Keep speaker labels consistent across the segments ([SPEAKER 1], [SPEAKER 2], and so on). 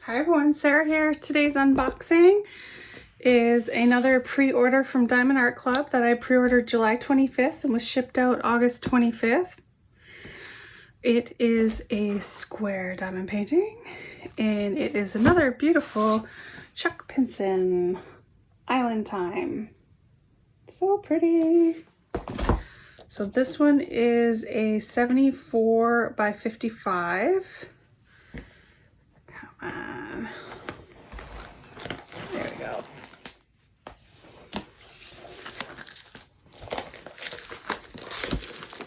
[SPEAKER 1] Hi everyone, Sarah here. Today's unboxing is another pre-order from Diamond Art Club that I pre-ordered July 25th and was shipped out August 25th. It is a square diamond painting and it is another beautiful Chuck Pinson Island Time. So pretty. So this one is a 74 by 55. Come on. There we go.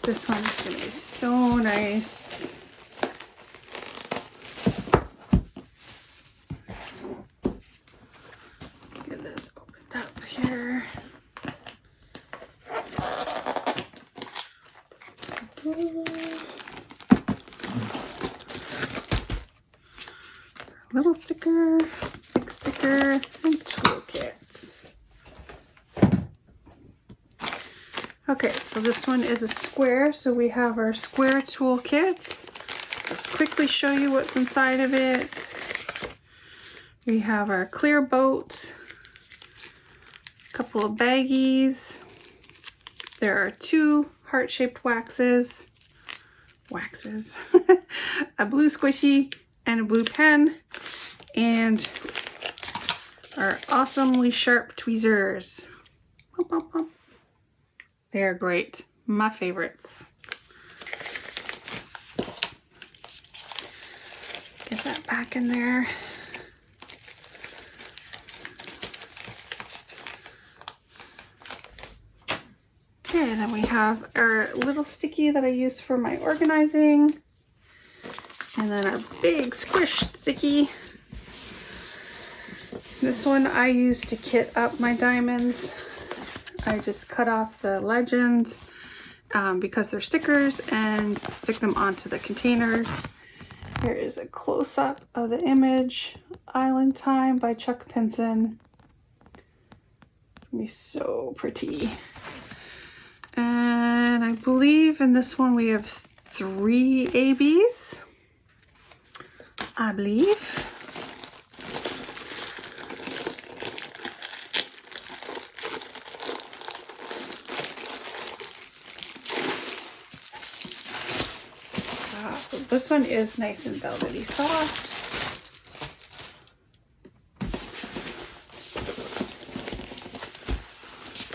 [SPEAKER 1] This one's gonna be so nice. Get this opened up here. Little sticker, big sticker, and toolkits. Okay, so this one is a square, so we have our square toolkits. Just quickly show you what's inside of it. We have our clear boat, a couple of baggies. There are two heart-shaped waxes, a blue squishy and a blue pen, and our awesomely sharp tweezers. They're great, my favorites. Get that back in there. Okay, then we have our little sticky that I use for my organizing. And then our big squished sticky. This one I use to kit up my diamonds. I just cut off the legends because they're stickers and stick them onto the containers. Here is a close-up of the image. Island Time by Chuck Pinson. It's gonna be so pretty. And I believe in this one we have 3 ABs. I believe. So this one is nice and velvety soft.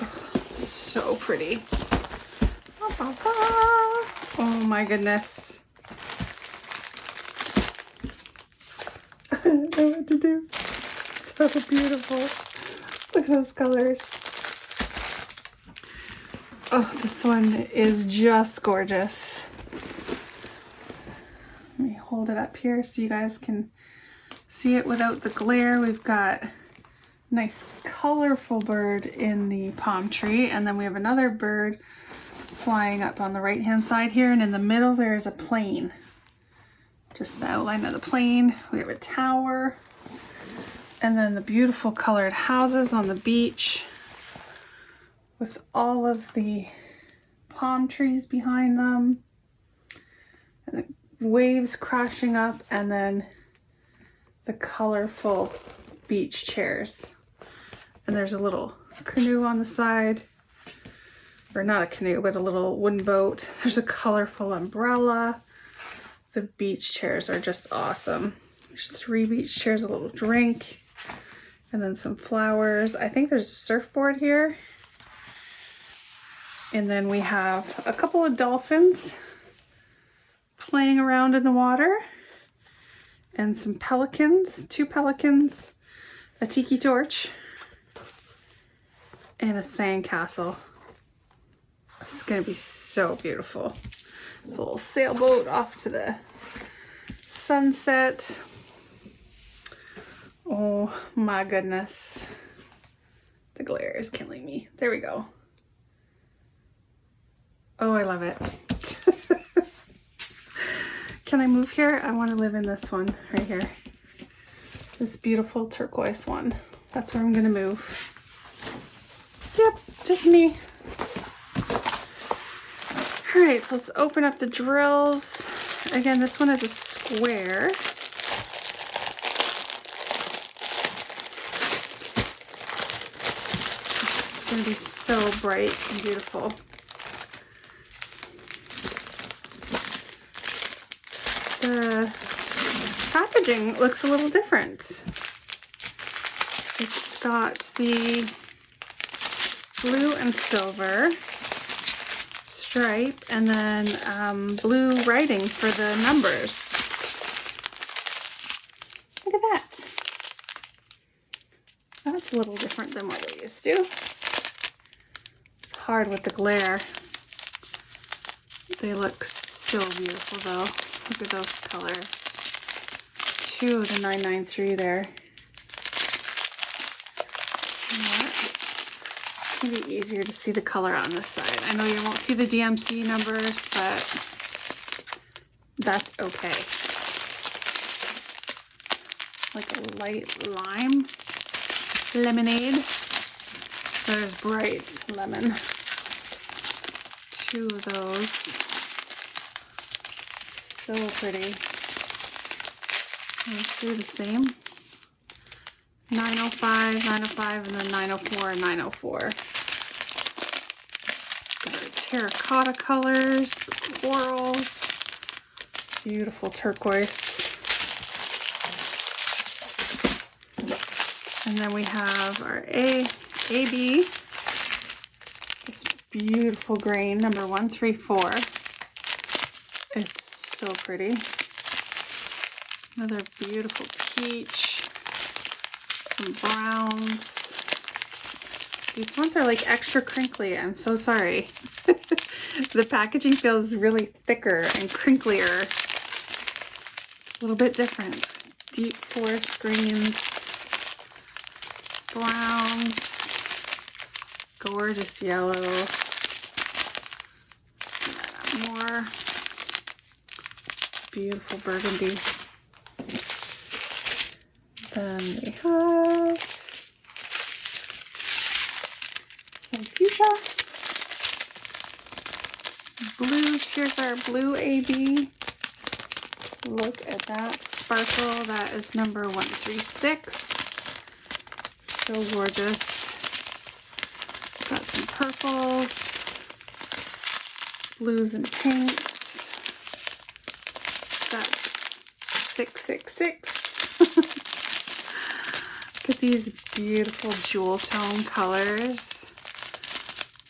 [SPEAKER 1] Oh, so pretty. Oh my goodness. I don't know what to do. So beautiful. Look at those colors. Oh, this one is just gorgeous. Let me hold it up here so you guys can see it without the glare. We've got a nice colorful bird in the palm tree, and then we have another bird flying up on the right hand side here, and in the middle there's a plane. Just the outline of the plane. We have a tower, and then the beautiful colored houses on the beach with all of the palm trees behind them, and the waves crashing up, and then the colorful beach chairs. And there's a little canoe on the side, or not a canoe, but a little wooden boat. There's a colorful umbrella. The beach chairs are just awesome. There's 3 beach chairs, a little drink, and then some flowers. I think there's a surfboard here. And then we have a couple of dolphins playing around in the water, and some pelicans, 2 pelicans, a tiki torch, and a sandcastle. It's gonna be so beautiful. It's a little sailboat off to the sunset. Oh my goodness. The glare is killing me. There we go. Oh, I love it. Can I move here? I want to live in this one right here. This beautiful turquoise one. That's where I'm gonna move. Yep, just me. All right, so let's open up the drills. Again, this one is a square. going to be so bright and beautiful. The packaging looks a little different. It's got the blue and silver stripe and then blue writing for the numbers. Look at that. That's a little different than what we're used to. It's hard with the glare. They look so beautiful though. Look at those colors. 2 of the 993 there. You know what? It's going to be easier to see the color on this side. I know you won't see the DMC numbers, but that's okay. Like a light lime lemonade. There's bright lemon. 2 of those. So pretty. Let's do the same. 905, 905, and then 904 and 904. Got our terracotta colors, corals, beautiful turquoise. And then we have our AB, this beautiful grain, number 134. It's so pretty. Another beautiful peach, some browns. These ones are like extra crinkly. I'm so sorry. The packaging feels really thicker and crinklier. It's a little bit different. Deep forest greens, browns, gorgeous yellow, more beautiful burgundy. Then we have some fuchsia, blues. Here's our blue AB. Look at that sparkle. That is number 136. So gorgeous. Got some purples, blues and pinks. That's 666. Look at these beautiful jewel tone colors.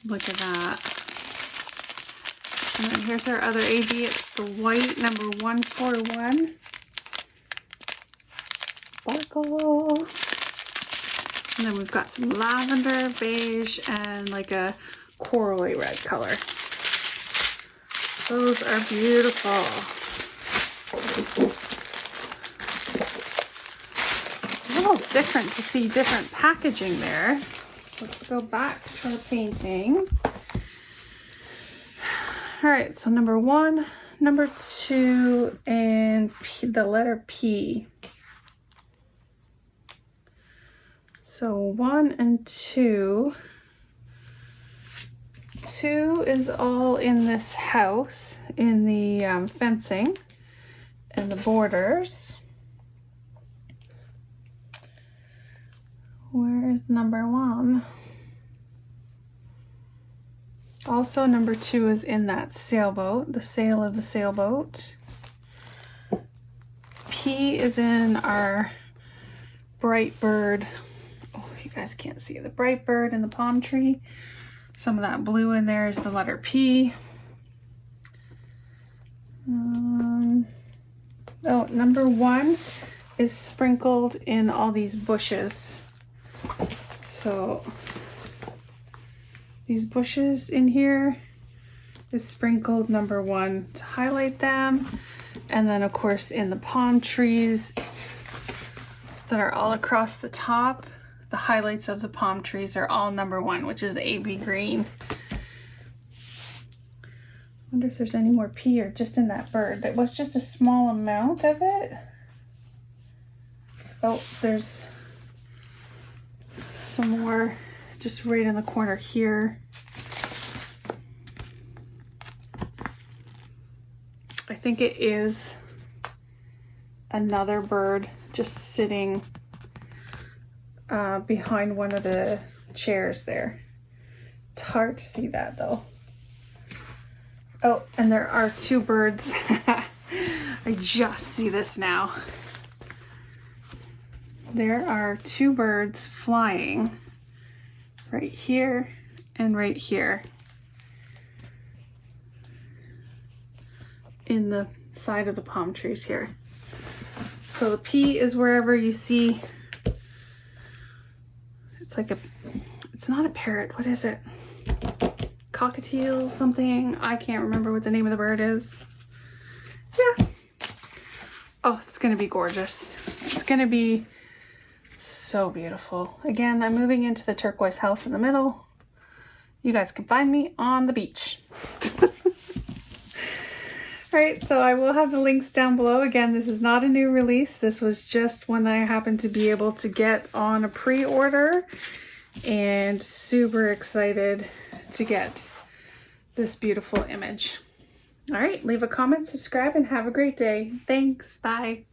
[SPEAKER 1] Look at that. And then here's our other AB. It's the white, number 141. Sparkle. And then we've got some lavender, beige, and like a corally red color. Those are beautiful. A little different to see different packaging there. Let's go back to our painting. All right, so number 1, number 2, and P, the letter P. So 1 and 2. 2 is all in this house, in the fencing and the borders. Where is number 1? Also, number 2 is in that sailboat, the sail of the sailboat. P is in our bright bird. Oh, you guys can't see the bright bird in the palm tree. Some of that blue in there is the letter P. Oh, number 1 is sprinkled in all these bushes. So these bushes in here is sprinkled number 1 to highlight them. And then of course in the palm trees that are all across the top, the highlights of the palm trees are all number 1, which is the AB green. Wonder if there's any more P or just in that bird. That was just a small amount of it. Oh, there's some more just right in the corner here. I think it is another bird just sitting behind one of the chairs there. It's hard to see that though. Oh, and there are two birds. I just see this now. There are two birds flying right here and right here in the side of the palm trees here. So the P is wherever you see, it's like a, it's not a parrot, what is it? Cockatiel something, I can't remember what the name of the bird is. Yeah. Oh, it's gonna be gorgeous. It's gonna be so beautiful. Again, I'm moving into the turquoise house in the middle. You guys can find me on the beach. All right, so I will have the links down below. Again, this is not a new release. This was just one that I happened to be able to get on a pre-order, and super excited to get this beautiful image. All right, leave a comment, subscribe, and have a great day. Thanks, bye.